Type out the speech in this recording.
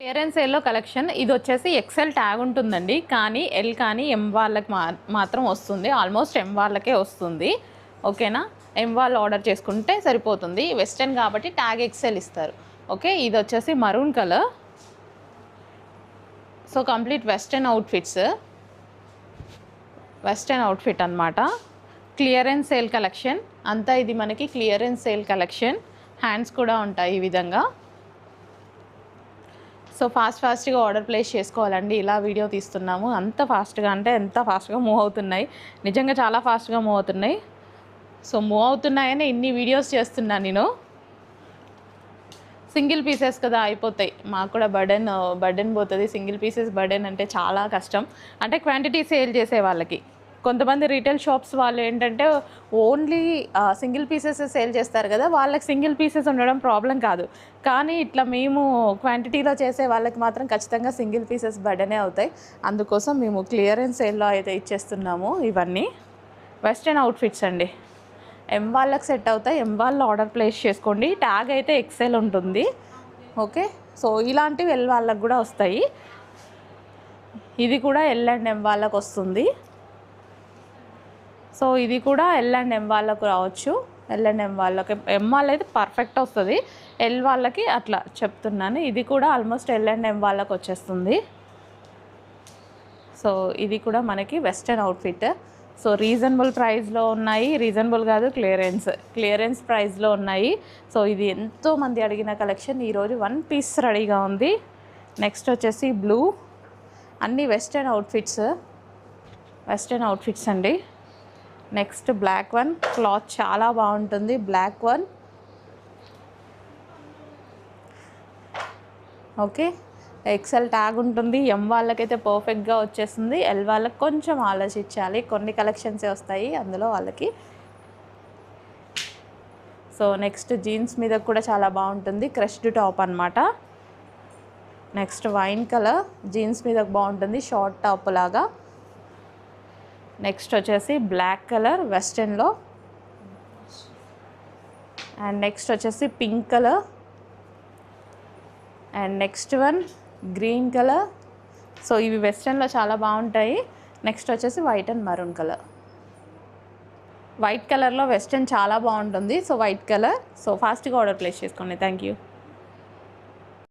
Clearance సేల్లో collection ఇది వచ్చేసి ఎక్సెల్ ట్యాగ్ ఉంటుందండి, కానీ ఎల్ కానీ ఎం వాళ్ళకి మాత్రం వస్తుంది. ఆల్మోస్ట్ ఎం వాళ్ళకే వస్తుంది. ఓకేనా, ఎం వాళ్ళు ఆర్డర్ చేసుకుంటే సరిపోతుంది. వెస్టర్న్ కాబట్టి ట్యాగ్ ఎక్సెల్ ఇస్తారు. ఓకే, ఇది వచ్చేసి maroon colour. So complete western outfit అనమాట. క్లియరెన్స్ సేల్ కలెక్షన్ అంతా ఇది మనకి క్లియరెన్స్ సేల్ కలెక్షన్. హ్యాండ్స్ కూడా ఉంటాయి ఈ విధంగా. సో ఫాస్ట్గా ఆర్డర్ ప్లేస్ చేసుకోవాలండి. ఇలా వీడియో తీస్తున్నాము, అంత ఫాస్ట్గా అంటే ఎంత ఫాస్ట్గా మూవ్ అవుతున్నాయి, నిజంగా చాలా ఫాస్ట్గా మూవ్ అవుతున్నాయి. సో మూవ్ అవుతున్నాయని ఇన్ని వీడియోస్ చేస్తున్నాను నేను. సింగిల్ పీసెస్ కదా, అయిపోతాయి. మాకు కూడా బర్డెన్ పోతుంది. సింగిల్ పీసెస్ బర్డెన్ అంటే చాలా కష్టం. అంటే క్వాంటిటీ సేల్ చేసే వాళ్ళకి. కొంతమంది రీటైల్ షాప్స్ వాళ్ళు ఏంటంటే ఓన్లీ సింగిల్ పీసెస్ సేల్ చేస్తారు కదా, వాళ్ళకి సింగిల్ పీసెస్ ఉండడం ప్రాబ్లం కాదు. కానీ ఇట్లా మేము క్వాంటిటీలో చేసే వాళ్ళకి మాత్రం ఖచ్చితంగా సింగిల్ పీసెస్ బర్డెనే అవుతాయి. అందుకోసం మేము క్లియరెన్స్ సేల్లో అయితే ఇచ్చేస్తున్నాము. ఇవన్నీ వెస్టర్న్ అవుట్ఫిట్స్ అండి. ఎం వాళ్ళకి సెట్ అవుతాయి. ఎం వాళ్ళు ఆర్డర్ ప్లేస్ చేసుకోండి. ట్యాగ్ అయితే ఎక్సెల్ ఉంటుంది. ఓకే, సో ఇలాంటివి ఎల్ వాళ్ళకి కూడా వస్తాయి. ఇది కూడా ఎల్ అండ్ ఎం వాళ్ళకి వస్తుంది. సో ఇది కూడా ఎల్ అండ్ ఎం వాళ్ళకు రావచ్చు. ఎల్ అండ్ ఎం వాళ్ళకి, ఎం వాళ్ళైతే పర్ఫెక్ట్ వస్తుంది, ఎల్ వాళ్ళకి అట్లా చెప్తున్నాను. ఇది కూడా ఆల్మోస్ట్ ఎల్ అండ్ ఎం వాళ్ళకి వచ్చేస్తుంది. సో ఇది కూడా మనకి వెస్టర్న్ అవుట్ఫిట్. సో రీజనబుల్ ప్రైస్లో ఉన్నాయి. రీజనబుల్ కాదు, క్లియరెన్స్ ప్రైస్లో ఉన్నాయి. సో ఇది ఎంతోమంది అడిగిన కలెక్షన్. ఈరోజు 1 పీస్ రెడీగా ఉంది. నెక్స్ట్ వచ్చేసి బ్లూ. అన్నీ వెస్టర్న్ అవుట్ఫిట్స్ అండి. Next black one. క్లాత్ చాలా బాగుంటుంది. Black one. Okay, excel tag ఉంటుంది. ఎం వాళ్ళకైతే పర్ఫెక్ట్గా వచ్చేస్తుంది. ఎల్ వాళ్ళకి కొంచెం ఆలోచించాలి, కొన్ని కలెక్షన్సే వస్తాయి అందులో వాళ్ళకి. సో నెక్స్ట్ జీన్స్ మీద కూడా చాలా బాగుంటుంది. క్రష్డ్ టాప్ అనమాట. Next wine colour. జీన్స్ మీద బాగుంటుంది, షార్ట్ టాప్ లాగా. నెక్స్ట్ వచ్చేసి బ్లాక్ కలర్ వెస్టర్న్లో. అండ్ నెక్స్ట్ వచ్చేసి pink colour. And next one green colour. So ఇవి వెస్టర్న్లో చాలా బాగుంటాయి. నెక్స్ట్ వచ్చేసి white and maroon colour. White కలర్లో వెస్టర్న్ చాలా బాగుంటుంది. So white colour. సో ఫాస్ట్గా ఆర్డర్ ప్లేస్ చేసుకోండి. Thank you.